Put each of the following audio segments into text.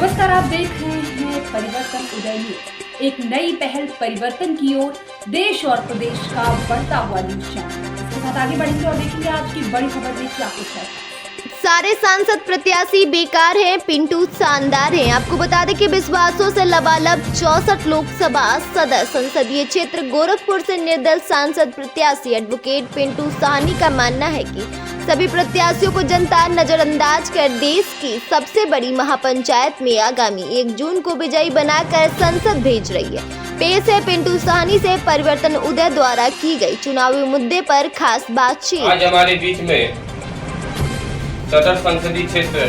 नमस्कार, आप देख रहे हैं परिवर्तन उदय न्यूज। एक नई पहल परिवर्तन की ओर, देश और प्रदेश का बढ़ता हुआ न्यूज चैनल। इसके साथ आगे बढ़ेंगे और देखेंगे आज की बड़ी खबर में क्या कुछ है। सारे सांसद प्रत्याशी बेकार हैं, पिंटू शानदार हैं। आपको बता दें कि विश्वासों से लबालब 64 लोकसभा सदस्य संसदीय क्षेत्र गोरखपुर से निर्दल सांसद प्रत्याशी एडवोकेट पिंटू साहनी का मानना है कि सभी प्रत्याशियों को जनता नजरअंदाज कर देश की सबसे बड़ी महापंचायत में आगामी 1 जून को विजयी बनाकर संसद भेज रही है। पेश है पिंटू साहनी से परिवर्तन उदय द्वारा की गई चुनावी मुद्दे पर खास बातचीत। आज हमारे बीच में सदर संसदीय क्षेत्र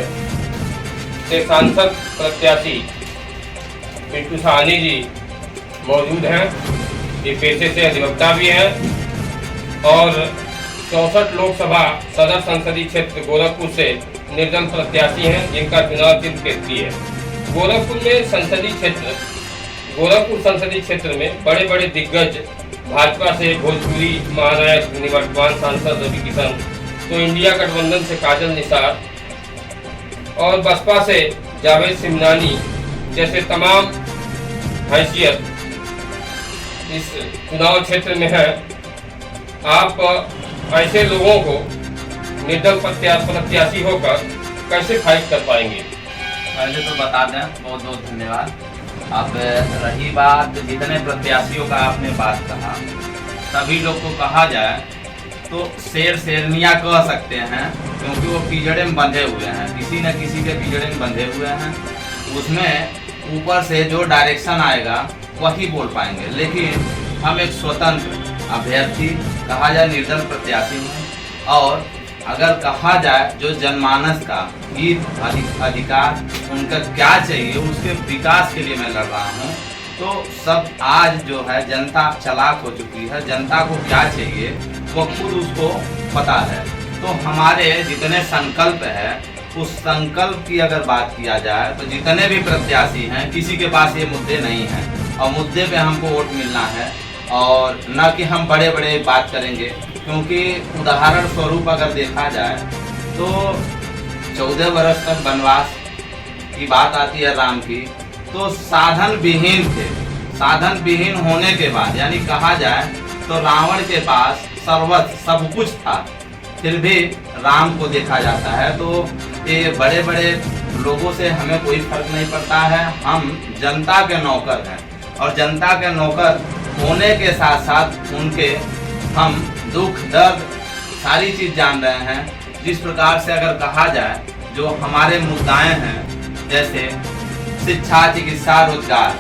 से सांसद प्रत्याशी पिंटू साहनी जी मौजूद हैं। ये पेशे से अधिवक्ता भी हैं और 64 लोकसभा सदर संसदीय क्षेत्र गोरखपुर से निर्दल प्रत्याशी हैं, जिनका चुनाव चिन्ह केसरी है। गोरखपुर संसदीय क्षेत्र में बड़े बड़े दिग्गज भाजपा से भोजपुरी महानायक निवर्तमान सांसद रवि किशन, तो इंडिया गठबंधन से काजल निसार और बसपा से जावेद सिमनानी जैसे तमाम हैसियत इस चुनाव क्षेत्र में है। आप ऐसे लोगों को निर्दल प्रत्याशी होकर कैसे फाइट कर पाएंगे? पहले तो बता दें, बहुत बहुत धन्यवाद। अब रही बात जितने प्रत्याशियों का आपने बात कहा, सभी लोग को कहा जाए तो शेर शेरनियाँ कह सकते हैं, क्योंकि वो पिंजड़े में बंधे हुए हैं, किसी न किसी के पिंजड़े में बंधे हुए हैं। उसमें ऊपर से जो डायरेक्शन आएगा वही बोल पाएंगे। लेकिन हम एक स्वतंत्र अभ्यर्थी, कहा जाए निर्दल प्रत्याशी हूँ, और अगर कहा जाए जो जनमानस का हित अधिकार उनका क्या चाहिए, उसके विकास के लिए मैं लड़ रहा हूँ। तो सब आज जो है जनता चालाक हो चुकी है, जनता को क्या चाहिए वो खुद उसको पता है। तो हमारे जितने संकल्प है, उस संकल्प की अगर बात किया जाए तो जितने भी प्रत्याशी हैं, किसी के पास ये मुद्दे नहीं हैं और मुद्दे पे हमको वोट मिलना है, और न कि हम बड़े बड़े बात करेंगे। क्योंकि उदाहरण स्वरूप अगर देखा जाए तो 14 वर्ष तक वनवास की बात आती है राम की, तो साधन विहीन थे। साधन विहीन होने के बाद, यानी कहा जाए तो रावण के पास सर्वस्व सब कुछ था, फिर भी राम को देखा जाता है। तो ये बड़े बड़े लोगों से हमें कोई फर्क नहीं पड़ता है। हम जनता के नौकर हैं और जनता के नौकर होने के साथ साथ उनके हम दुख दर्द सारी चीज़ जान रहे हैं। जिस प्रकार से अगर कहा जाए जो हमारे मुद्दाएं हैं, जैसे शिक्षा, चिकित्सा, रोजगार,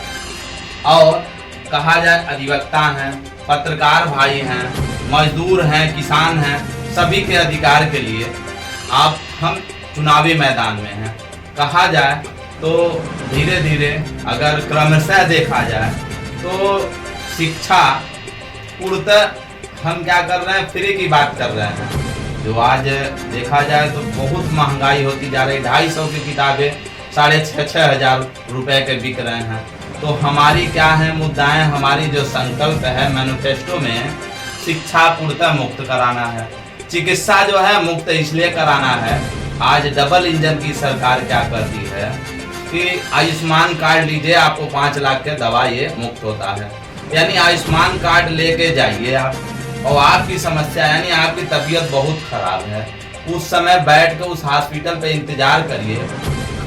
और कहा जाए अधिवक्ता हैं, पत्रकार भाई हैं, मजदूर हैं, किसान हैं, सभी के अधिकार के लिए अब हम चुनावी मैदान में हैं। कहा जाए तो धीरे धीरे अगर क्रमशः देखा जाए तो शिक्षा पूर्णतः हम क्या कर रहे हैं, फ्री की बात कर रहे हैं। जो आज देखा जाए तो बहुत महंगाई होती जा रही, 250 की किताबें 6,500 हजार रुपए के बिक रहे हैं। तो हमारी क्या है मुद्दाएं, हमारी जो संकल्प है मैनिफेस्टो में, शिक्षा पूर्णतः मुक्त कराना है, चिकित्सा जो है मुक्त इसलिए कराना है। आज डबल इंजन की सरकार क्या करती है कि आयुष्मान कार्ड लीजिए, आपको 5 लाख के दवा ये मुक्त होता है। यानी आयुष्मान कार्ड लेके जाइए आप, और आपकी समस्या यानी आपकी तबीयत बहुत खराब है, उस समय बैठ के उस हॉस्पिटल पे इंतजार करिए,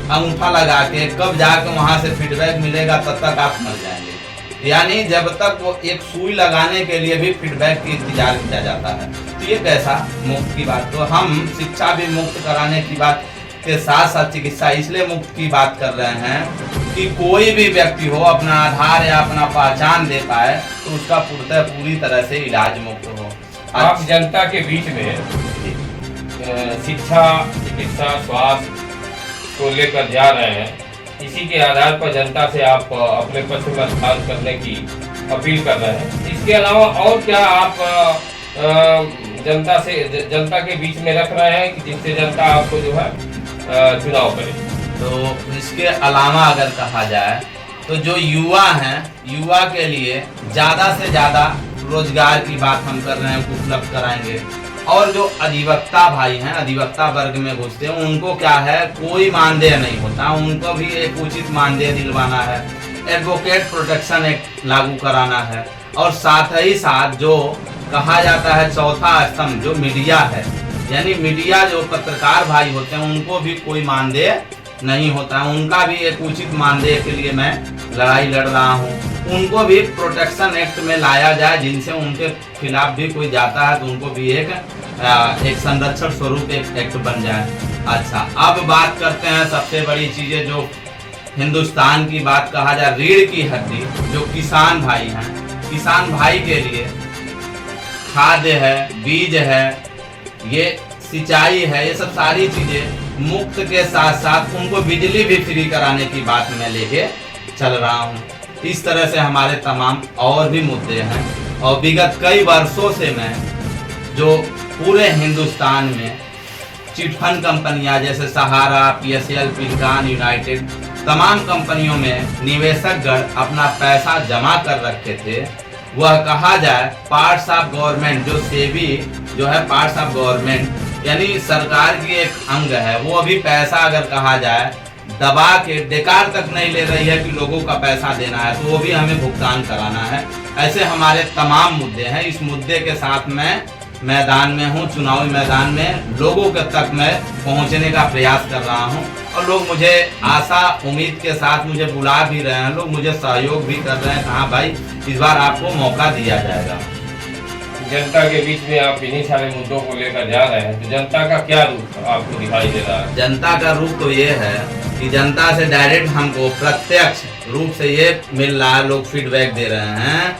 अंगूठा लगा के, कब जाके वहाँ से फीडबैक मिलेगा तब तक आप मर जाएंगे। यानी जब तक वो एक सुई लगाने के लिए भी फीडबैक की इंतजार किया जाता है। तो ये कैसा मुफ्त की बात। तो हम शिक्षा भी मुक्त कराने की बात के साथ साथ चिकित्सा इसलिए मुक्त की बात कर रहे हैं कि कोई भी व्यक्ति हो अपना आधार या अपना पहचान दे पाए तो उसका पूरी तरह से इलाज मुक्त हो। आप जनता के बीच में शिक्षा, चिकित्सा, स्वास्थ्य को लेकर जा रहे हैं, इसी के आधार पर जनता से आप अपने पक्ष में मतदान करने की अपील कर रहे हैं। इसके अलावा और क्या आप जनता के बीच में रख रहे हैं कि जिससे जनता आपको जो है चुनाव करे? तो इसके अलावा अगर कहा जाए तो जो युवा हैं, युवा के लिए ज़्यादा से ज़्यादा रोजगार की बात हम कर रहे हैं, उपलब्ध कराएंगे। और जो अधिवक्ता भाई हैं, अधिवक्ता वर्ग में घुसते हैं, उनको क्या है, कोई मानदेय नहीं होता, उनको भी एक उचित मानदेय दिलवाना है, एडवोकेट प्रोटेक्शन एक्ट लागू कराना है, और साथ ही साथ जो कहा जाता है चौथा स्तंभ जो मीडिया है, यानी मीडिया जो पत्रकार भाई होते हैं उनको भी कोई मानदेय नहीं होता है, उनका भी एक उचित मानदेय के लिए मैं लड़ाई लड़ रहा हूँ। उनको भी प्रोटेक्शन एक्ट में लाया जाए, जिनसे उनके खिलाफ भी कोई जाता है तो उनको भी एक संरक्षण स्वरूप एक एक्ट बन जाए। अच्छा, अब बात करते हैं सबसे बड़ी चीजें जो हिंदुस्तान की बात कहा जाए, रीढ़ की हड्डी जो किसान भाई हैं, किसान भाई के लिए खाद्य है, बीज है, ये सिंचाई है, ये सब सारी चीजें मुफ्त के साथ साथ उनको बिजली भी फ्री कराने की बात मैं लेके चल रहा हूँ। इस तरह से हमारे तमाम और भी मुद्दे हैं, और विगत कई वर्षों से मैं जो पूरे हिंदुस्तान में चिटफंड कंपनियां जैसे सहारा, PSL, पिलकान, यूनाइटेड, तमाम कंपनियों में निवेशकगण अपना पैसा जमा कर रखे थे, वह कहा जाए पार्ट्स ऑफ गवर्नमेंट जो सेबी जो है, पार्ट्स ऑफ गवर्नमेंट यानी सरकार की एक अंग है, वो अभी पैसा अगर कहा जाए दबा के डेकार तक नहीं ले रही है कि लोगों का पैसा देना है, तो वो भी हमें भुगतान कराना है। ऐसे हमारे तमाम मुद्दे हैं। इस मुद्दे के साथ मैं मैदान में हूँ, चुनावी मैदान में लोगों के तक मैं पहुँचने का प्रयास कर रहा हूँ, और लोग मुझे आशा उम्मीद के साथ मुझे बुला भी रहे हैं, लोग मुझे सहयोग भी कर रहे हैं। हाँ भाई, इस बार आपको मौका दिया जाएगा। जनता के बीच में आप इन्हीं सारे मुद्दों को लेकर जा रहे हैं, तो जनता का क्या रूप आपको दिखाई दे रहा है? जनता का रूप तो ये है कि जनता से डायरेक्ट हमको प्रत्यक्ष रूप से ये मिल रहा है, लोग फीडबैक दे रहे हैं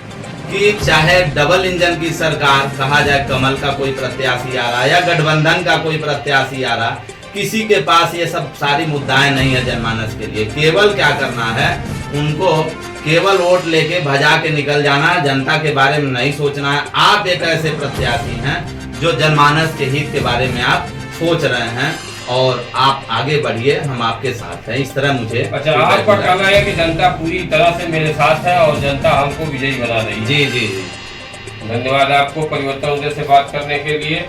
कि चाहे डबल इंजन की सरकार कहा जाए, कमल का कोई प्रत्याशी आ रहा है या गठबंधन का कोई प्रत्याशी आ रहा, किसी के पास ये सब सारी मुद्दाएं नहीं है जनमानस के लिए। केवल क्या करना है, उनको केवल वोट लेके भजा के निकल जाना है, जनता के बारे में नहीं सोचना है। आप एक ऐसे प्रत्याशी हैं जो जनमानस के हित के बारे में आप सोच रहे हैं, और आप आगे बढ़िए, हम आपके साथ हैं। इस तरह मुझे अच्छा, आपका कहना है कि जनता पूरी तरह से मेरे साथ है और जनता हमको विजयी बना रही है। जी जी जी, धन्यवाद आपको परिवर्तन उदय से बात करने के लिए।